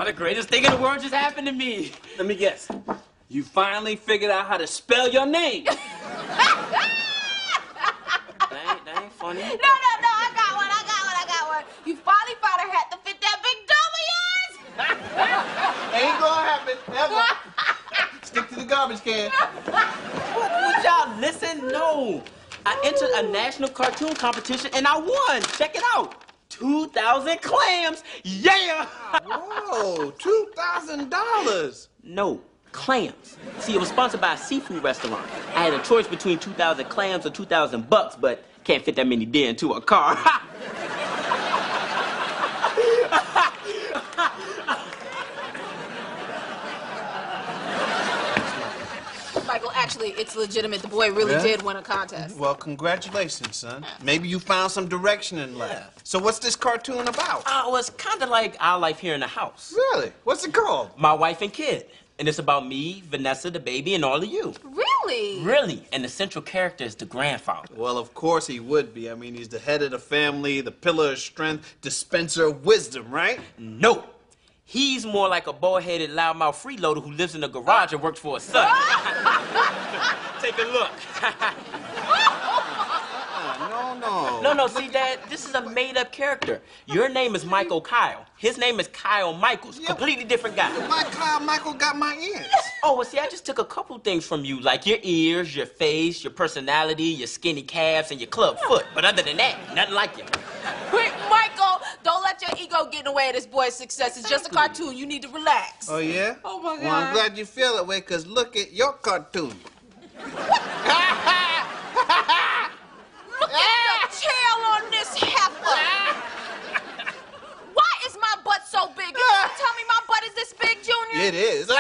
the greatest thing in the world just happened to me. Let me guess. You finally figured out how to spell your name. That ain't funny. No, I got one. You finally found a hat to fit that big W of yours. Ain't gonna happen, ever. Stick to the garbage can. Would y'all listen? No. I entered a national cartoon competition and I won. Check it out. 2,000 clams. Yeah. Whoa, $2,000. No, clams. See, it was sponsored by a seafood restaurant. I had a choice between 2,000 clams or 2,000 bucks, but can't fit that many deer into a car. Michael, actually, it's legitimate. The boy really did win a contest. Well, congratulations, son. Maybe you found some direction in life. So what's this cartoon about? Well, it's kind of like our life here in the house. Really? What's it called? My wife and kid. And it's about me, Vanessa, the baby, and all of you. Really? Really. And the central character is the grandfather. Well, of course he would be. I mean, he's the head of the family, the pillar of strength, dispenser of wisdom, right? No. He's more like a bald-headed, loudmouth freeloader who lives in a garage and works for a son. Take a look. No, see, Dad, this is a made-up character. Your name is Michael Kyle. His name is Kyle Michaels. Yeah. Completely different guy. Why Kyle Michael got my ears? Oh, well, see, I just took a couple things from you, like your ears, your face, your personality, your skinny calves, and your club foot. But other than that, nothing like you. Quick, Michael, don't let your ego get in the way of this boy's success. It's just a cartoon. You need to relax. Oh, yeah? Oh, my God. Well, I'm glad you feel that way, because look at your cartoon. Look at the tail on this heifer. Why is my butt so big? You tell me my butt is this big, Junior? It is.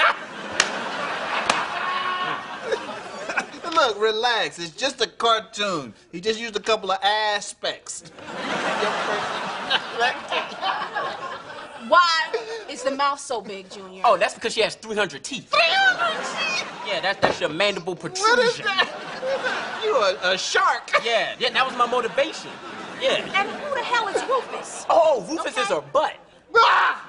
Look, relax. It's just a cartoon. He just used a couple of aspects. Why is the mouth so big, Junior? Oh, that's because she has 300 teeth. 300 teeth? Yeah, that's your mandible protrusion. What is that? You a shark. Yeah, that was my motivation. Yeah. And who the hell is Rufus? Oh, Rufus is her butt. Ah!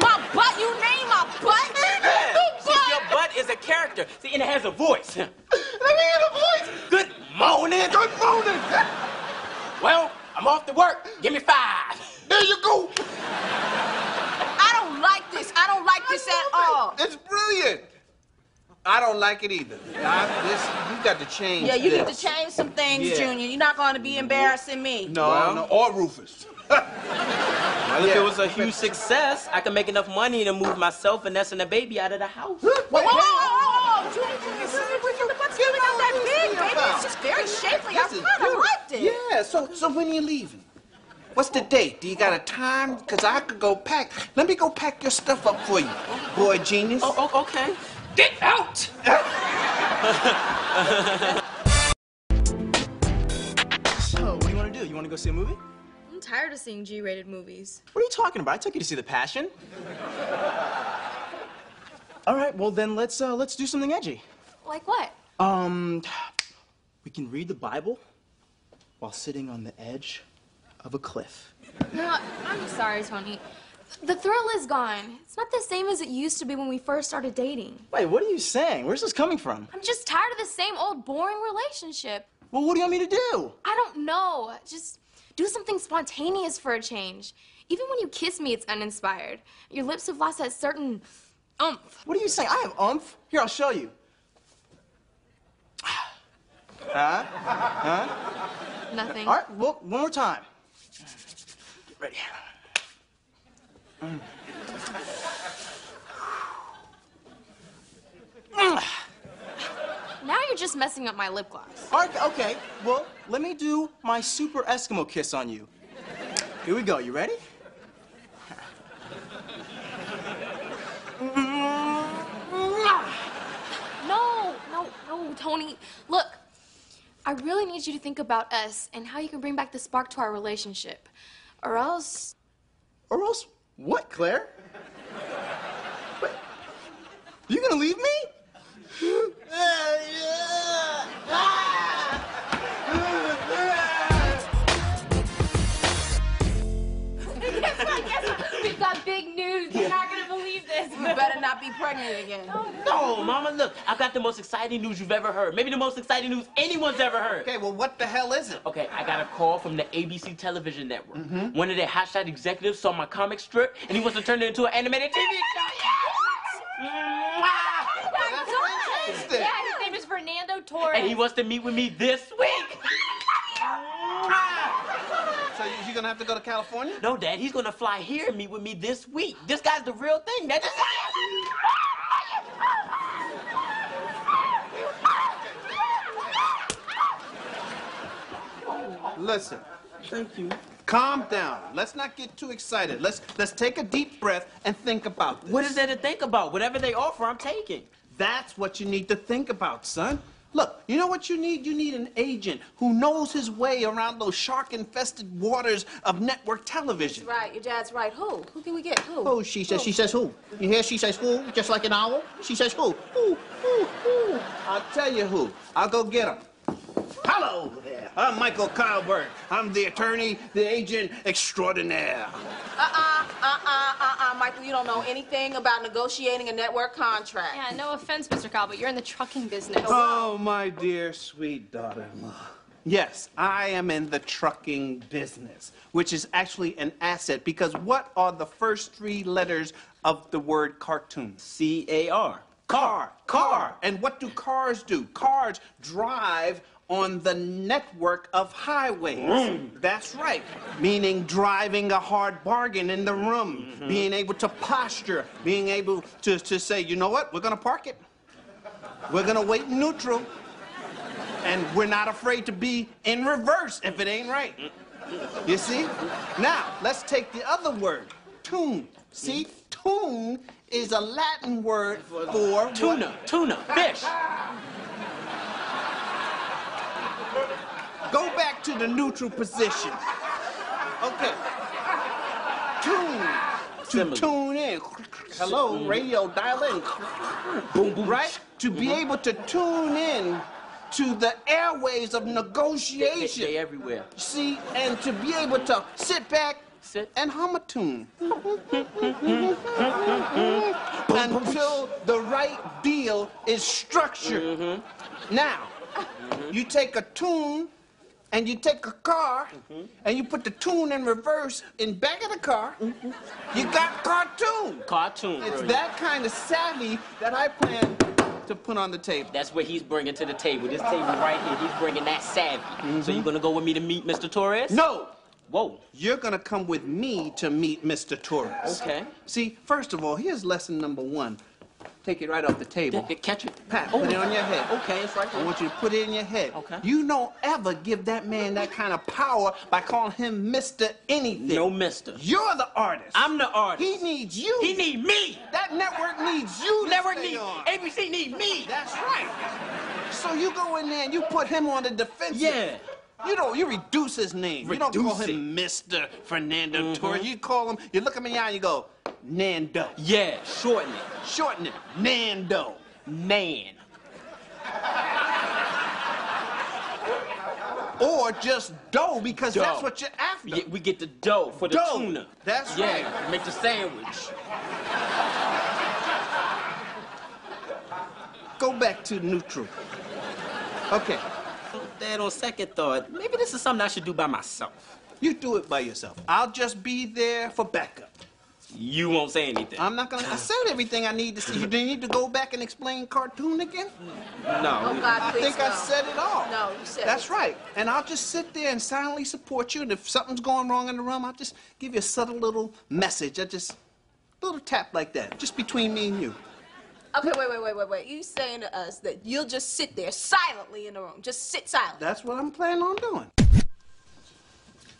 My butt? You name my butt? Yeah. See, your butt is a character. See, and it has a voice. Let me hear the voice. Good morning. Good morning. Well, I'm off to work. Give me 5. There you go. I don't like this. I don't like this at all. It's brilliant. I don't like it either. You got to change Yeah, you this. need to change some things, Yeah. Junior. You're not going to be embarrassing me. No, or Rufus. Well, if it was a huge success, I could make enough money to move myself, Vanessa, and the baby out of the house. Whoa. Junior, the butt's really not that big, baby. It's just very shapely. I kind of liked it. Yeah, so when are you leaving? What's the date? Do you got a time? Because I could go pack. Let me go pack your stuff up for you, boy genius. Oh, okay. Get out! So, what do you want to do? You want to go see a movie? I'm tired of seeing G-rated movies. What are you talking about? I took you to see The Passion. All right, well then let's do something edgy. Like what? We can read the Bible while sitting on the edge of a cliff. No, I'm sorry, Tony. The thrill is gone. It's not the same as it used to be when we first started dating. Wait, what are you saying? Where's this coming from? I'm just tired of the same old boring relationship. Well, what do you want me to do? I don't know. Just do something spontaneous for a change. Even when you kiss me, it's uninspired. Your lips have lost that certain oomph. What are you saying? I have oomph. Here, I'll show you. Huh? Nothing. All right, well, one more time. Get ready. Now you're just messing up my lip gloss. All right, okay. Well, let me do my super Eskimo kiss on you. Here we go. You ready? No, Tony. Look, I really need you to think about us and how you can bring back the spark to our relationship. Or else... Or else what, Claire? Wait, you gonna leave me? Guess what? We've got big news. You're not gonna believe You better not be pregnant again. No, Mama, look, I've got the most exciting news you've ever heard. Maybe the most exciting news anyone's ever heard. Okay, well, what the hell is it? Okay, I got a call from the ABC television network. One of their hotshot executives saw my comic strip, and he wants to turn it into an animated TV show. That's fantastic. Yeah, his name is Fernando Torres. And he wants to meet with me this week. So you're gonna have to go to California? No, Dad, he's gonna fly here and meet with me this week. This guy's the real thing. That's just... Listen, Thank you. calm down. Let's not get too excited. Let's take a deep breath and think about this. What is there to think about? Whatever they offer, I'm taking. That's what you need to think about, son. Look, you know what you need? You need an agent who knows his way around those shark-infested waters of network television. Right, your dad's right. Who? Who can we get? Who? Oh, she says who? You hear she says who? Just like an owl? She says who? Who? I'll tell you who. I'll go get him. Hello there. I'm Michael Kyleberg. I'm the attorney, the agent extraordinaire. Michael, you don't know anything about negotiating a network contract. Yeah, no offense, Mr. Cobb, but you're in the trucking business. Oh, my dear, sweet daughter-in-law. Yes, I am in the trucking business, which is actually an asset, because what are the first three letters of the word cartoon? C-A-R. Car. And what do cars do? Cars drive on the network of highways. That's right. Meaning driving a hard bargain in the room, being able to posture, being able to say, you know what, we're gonna park it. We're gonna wait in neutral. And we're not afraid to be in reverse if it ain't right. You see? Now, let's take the other word, tune. See, tune is a Latin word for Tuna, what? tuna, fish. Go back to the neutral position. Okay. Tune. To Simile. tune in. Hello, radio, dial in. Boom, boom. Right? To be able to tune in to the airways of They negotiation. everywhere. See, and to be able to sit back Sit. and hum a tune. Until the right deal is structured. Now, you take a tune and you take a car and you put the tune in reverse in back of the car. You got cartoon. Cartoon. It's brilliant. that kind of savvy that I plan to put on the table. That's what he's bringing to the table. This table right here, he's bringing that savvy. So you gonna go with me to meet Mr. Torres? No! Whoa. You're gonna come with me to meet Mr. Torres. Okay. See, first of all, here's lesson number one. Take it right off the table. Catch it. Pat, put it on your head. Okay, it's right I there. want you to put it in your head. Okay. You don't ever give that man that kind of power by calling him Mr. Anything. No mister. You're the artist. I'm the artist. He needs you. He need me. That network needs you. Network to stay need, on. ABC need me. That's right. So you go in there and you put him on the defensive. Yeah. You reduce his name. You don't call Reduce him Mr. Fernando Torres. You call him, you look him in the eye and you go, Nando. Yeah, shorten it. Shorten it, Nando. Man. Or just dough, because that's Dough. what you're after. Yeah, we get the dough for the Dough. tuna. That's Yeah, right. make the sandwich. Go back to neutral. Okay, Dad, on second thought, maybe this is something I should do by myself. you do it by yourself. I'll just be there for backup. You won't say anything. I'm not gonna, I said everything I need to see. You need to go back and explain cartoon again? No. Oh, God, I please think I no. said it all. No, you said That's it. right. And I'll just sit there and silently support you. And if something's going wrong in the room, I'll just give you a subtle little message. A little tap like that, just between me and you. Okay, wait. You saying to us that you'll just sit there silently in the room. Just sit silent. That's what I'm planning on doing.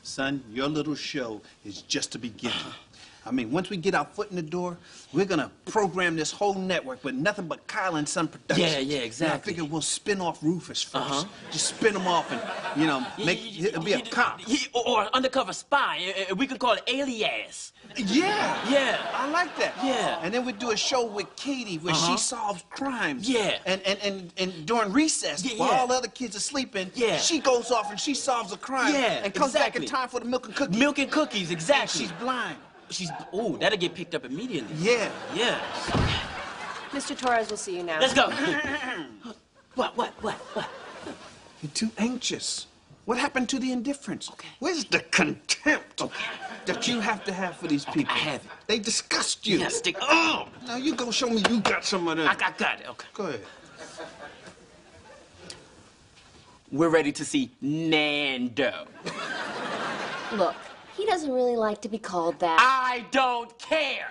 Son, your little show is just a beginning. I mean, once we get our foot in the door, we're gonna program this whole network with nothing but Kyle and Son Productions. Yeah, exactly. And I figure we'll spin off Rufus first. Just spin him off and, it'll be a cop. Or undercover spy. We could call it Alias. Yeah. Yeah. I like that. Yeah. And then we do a show with Katie where she solves crimes. Yeah. And during recess, Yeah, while yeah. all the other kids are sleeping, Yeah. she goes off and she solves a crime. Yeah, And comes back in exactly. time for the milk and cookies. Milk and cookies, And exactly. she's blind. Oh, that'll get picked up immediately. Yeah. Yes. Mr. Torres will see you now. Let's go. What? You're too anxious. What happened to the indifference? Okay. Where's the contempt that you have to have for these people? I have it. They disgust you. Yes, oh! Now you go show me you got some of them. I got it, okay. Go ahead. We're ready to see Nando. Look, he doesn't really like to be called that. I don't care.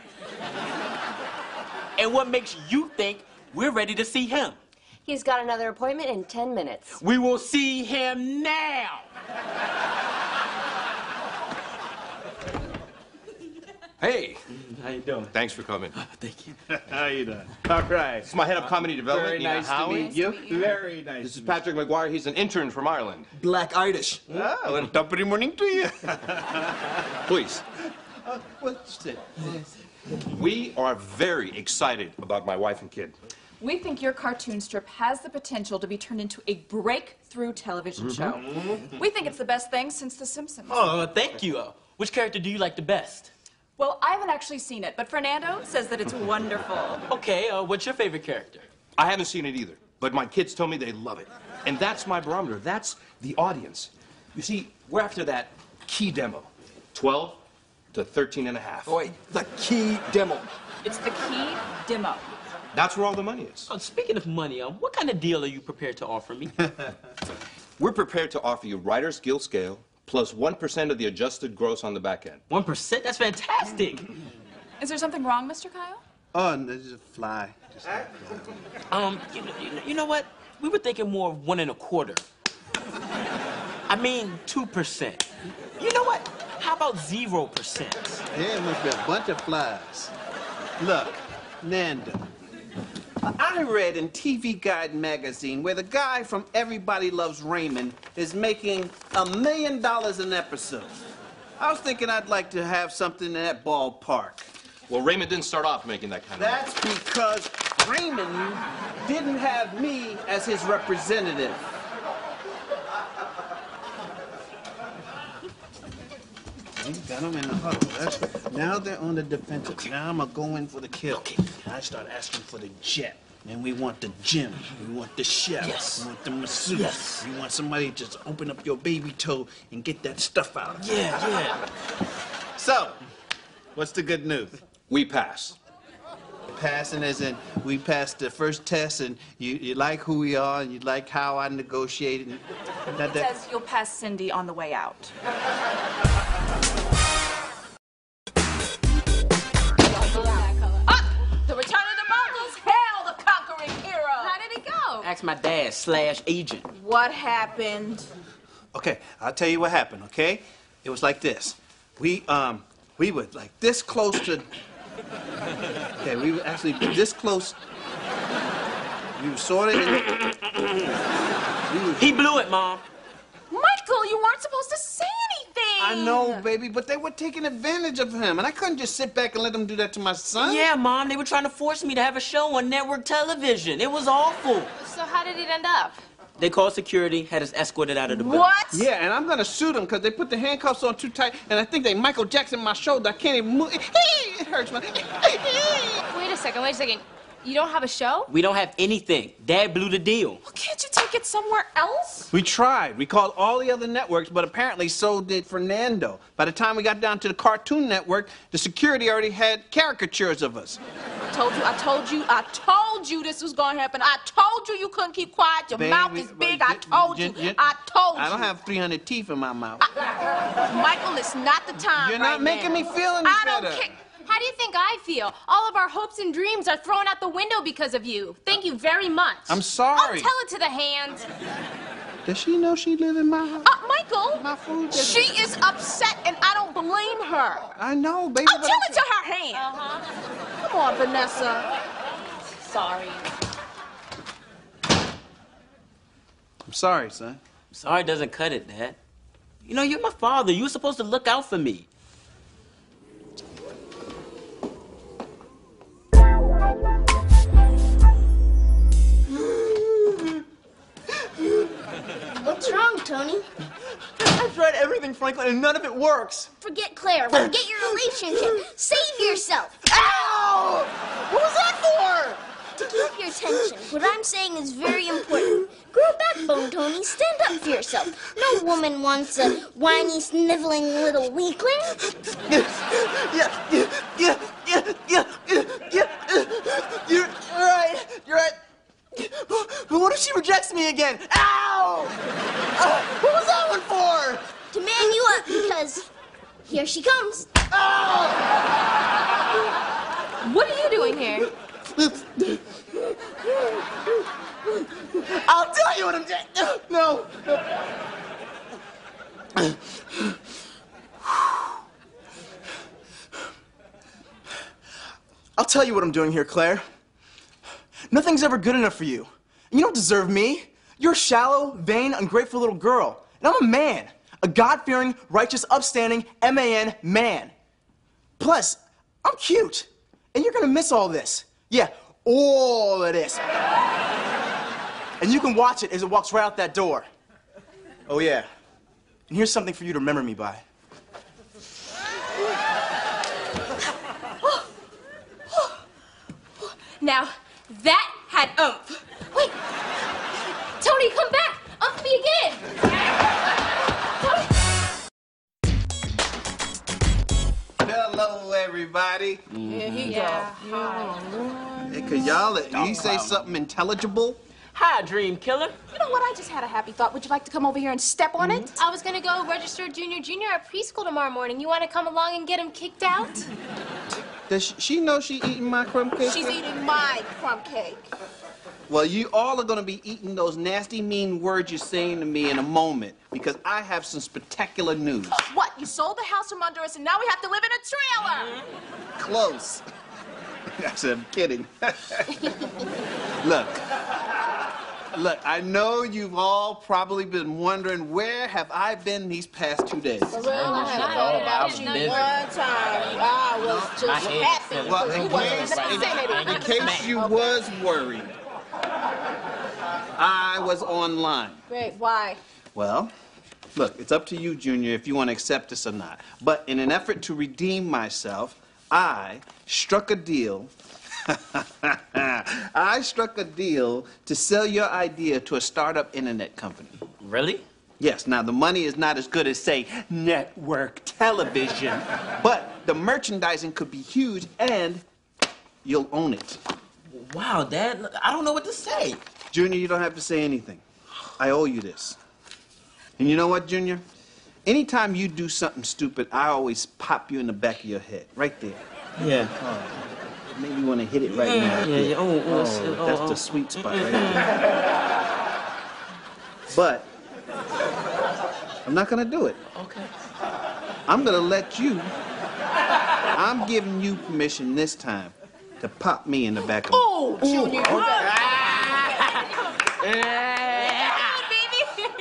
And what makes you think we're ready to see him? He's got another appointment in 10 minutes. We will see him now. Hey, How you doing? thanks for coming. Thank you. How you doing? All right. This is my head of comedy development, Very Nina nice to Howie. meet you. Very nice. This is Patrick McGuire. He's an intern from Ireland. Black Irish. Ah, well, top of the morning to you. Please. What's it? We are very excited about my wife and kid. We think your cartoon strip has the potential to be turned into a breakthrough television show. We think it's the best thing since The Simpsons. Oh, thank you. Which character do you like the best? Well, I haven't actually seen it, but Fernando says that it's wonderful. Okay, what's your favorite character? I haven't seen it either, but my kids told me they love it. And that's my barometer. That's the audience. You see, we're after that key demo. 12 to 13 and a half. Boy, the key demo. It's the key demo. That's where all the money is. Speaking of money, what kind of deal are you prepared to offer me? We're prepared to offer you Writer's Guild scale plus 1% of the adjusted gross on the back end. 1%? That's fantastic. Is there something wrong, Mr. Kyle? Oh, no, just a fly. You know what? We were thinking more of 1 1/4. I mean, 2%. You know what? How about 0%? Yeah, it must be a bunch of flies. Look, Nando. I read in TV Guide magazine where the guy from Everybody Loves Raymond is making $1 million an episode. I was thinking I'd like to have something in that ballpark. Well, Raymond didn't start off making that kind of money. That's because Raymond didn't have me as his representative. You got them in the huddle. That's right. Now they're on the defensive. Okay. Now I'm going to go in for the kill. Okay. I start asking for the jet. And we want the gym. We want the chef. Yes. We want the masseuse. Yes. We want somebody to just open up your baby toe and get that stuff out. Yeah. So, what's the good news? We pass. Passing as in we passed the first test and you like who we are and you like how I negotiated. It says you'll pass Cindy on the way out. The return of the Mongols. Hail the conquering hero. How did it go? Ask my dad / agent. What happened? Okay, I'll tell you what happened, okay? It was like this. We were like this close to... Okay, we were actually this close. We were sort of in... He blew it, Mom. Michael, you weren't supposed to say anything. I know, baby, but they were taking advantage of him, and I couldn't just sit back and let them do that to my son. Yeah, Mom, they were trying to force me to have a show on network television. It was awful. So how did it end up? They called security, had us escorted out of the building. What? Yeah, and I'm gonna sue them because they put the handcuffs on too tight, and I think they Michael Jackson my shoulder. I can't even move. It hurts, man. Wait a second. You don't have a show? We don't have anything. Dad blew the deal. Well, can't you take it somewhere else? We tried. We called all the other networks, but apparently so did Fernando. By the time we got down to the Cartoon Network, the security already had caricatures of us. I told you this was gonna happen. I told you couldn't keep quiet. Your mouth is big. I told you. I don't have 300 teeth in my mouth. Michael, it's not the time. You're not making me feel any I better. don't care. How do you think I feel? All of our hopes and dreams are thrown out the window because of you. Thank you very much. I'm I'll sorry. tell it to the hand. Does she know she live in my house? Michael, My food. she is upset and I don't blame her. I know, baby. I'll tell it to her hand. Come on, Vanessa. Sorry. I'm sorry, son. Sorry doesn't cut it, Dad. You know, you're my father. You were supposed to look out for me. What's wrong, Tony? I've tried everything, Franklin, and none of it works. Forget Claire. Forget your relationship. Save yourself. Ow! What was that for? To keep your attention, what I'm saying is very important. Grow a backbone, Tony. Stand up for yourself. No woman wants a whiny, sniveling little weakling. You're right. You're right. But what if she rejects me again? Ow! What was that one for? To man you up, because here she comes. What are you doing here? I'll tell you what I'm doing. No. I'll tell you what I'm doing here, Claire. Nothing's ever good enough for you. And you don't deserve me. You're a shallow, vain, ungrateful little girl. And I'm a man. A God-fearing, righteous, upstanding, M-A-N, man. Plus, I'm cute. And you're gonna miss all this. Yeah, all of this. And you can watch it as it walks right out that door. Oh, yeah. And here's something for you to remember me by. Now, that had oomph. Wait. Tony, come back. Oomph me again. Hello, everybody. Here he go. Hey, could y'all at least say something intelligible? Hi, Dream Killer. You know what? I just had a happy thought. Would you like to come over here and step on it? I was gonna go register junior at preschool tomorrow morning. You wanna come along and get him kicked out? Does she know she eating my crumb cake? She's eating my crumb cake. Well, you all are going to be eating those nasty, mean words you're saying to me in a moment, because I have some spectacular news. What? You sold the house from under us, and now we have to live in a trailer. Close. I said, I'm kidding. Look, I know you've all probably been wondering, where have I been these past 2 days? For real, I had thought about you one time. I was just happy. Well, You wasn't in the vicinity. in case you was worried, I was online. Great, why? Well, look, it's up to you, Junior, if you want to accept this or not. But in an effort to redeem myself, I struck a deal. I struck a deal to sell your idea to a startup internet company. Really? Yes, now the money is not as good as, say, network television, but the merchandising could be huge and you'll own it. Wow, Dad, I don't know what to say. Junior, you don't have to say anything. I owe you this. And you know what, Junior? Anytime you do something stupid, I always pop you in the back of your head, right there. Yeah. Maybe you want to hit it right now. Yeah. That's the sweet spot right there. But I'm not going to do it. Okay. I'm going to let you. I'm giving you permission this time to pop me in the back of the Oh, Junior.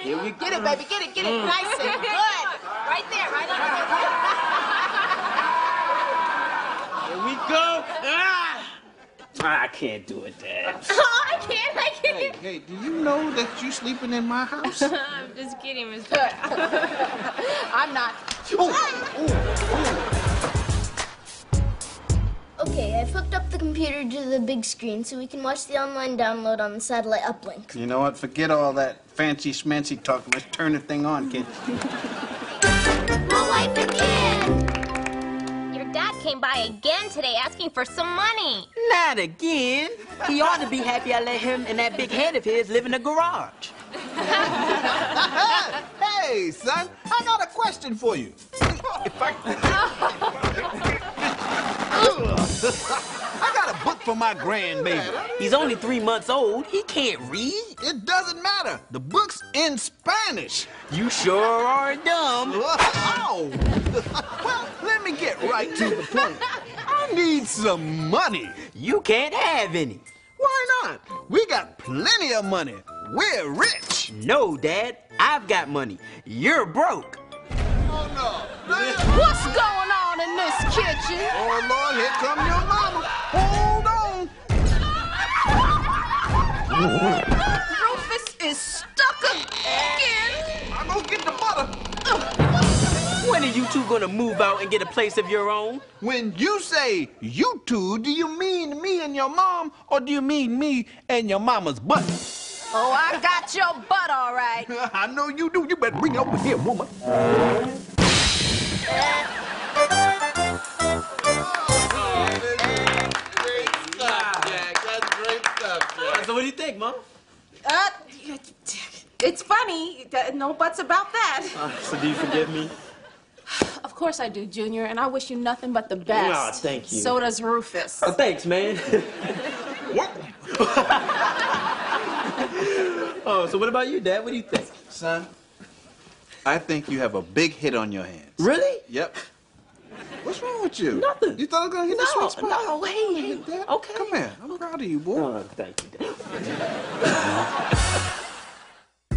Here we go. Get it, baby. Get it. Nice and good. Right there, right under Here we go. I can't do it, Dad. I can't. Hey, do you know that you sleeping in my house? I'm just kidding, Mr. I'm not. Okay, I've hooked up the computer to the big screen so we can watch the online download on the satellite uplink. You know what? Forget all that fancy schmancy talk. Let's turn the thing on, kid. My wife again! Your dad came by again today asking for some money. Not again. He ought to be happy I let him and that big head of his live in the garage. Hey, son, I got a question for you. I got a book for my grandbaby. He's only 3 months old. He can't read. It doesn't matter. The book's in Spanish. You sure are dumb. Oh! Well, let me get right to the point. I need some money. You can't have any. Why not? We got plenty of money. We're rich. No, Dad. I've got money. You're broke. Oh, no. What's going on in this kitchen? Oh, Lord, here come your mama. Hold on. Rufus is stuck again. I'm gonna get the butter. When are you two gonna move out and get a place of your own? When you say you two, do you mean me and your mom, or do you mean me and your mama's butt? Oh, I got your butt, all right. I know you do. You better bring it over here, woman. So what do you think, Mom? It's funny. No buts about that. So do you forgive me? Of course I do, Junior, and I wish you nothing but the best. Aw, thank you. So does Rufus. Oh, thanks, man. Oh, so what about you, Dad? What do you think? Son, I think you have a big hit on your hands. Really? Yep. What's wrong with you? Nothing. You thought I was going to hit the sweet spot? No, hey, Dad. okay. Come here. I'm proud of you, boy. Oh, thank you, Dad.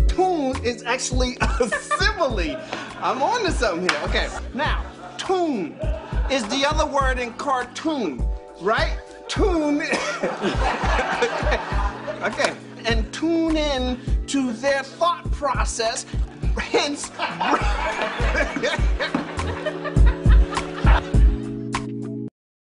Tune is actually a simile. I'm on to something here. Okay, now, tune is the other word in cartoon, right? Tune. Okay, and tune in to their thought process, hence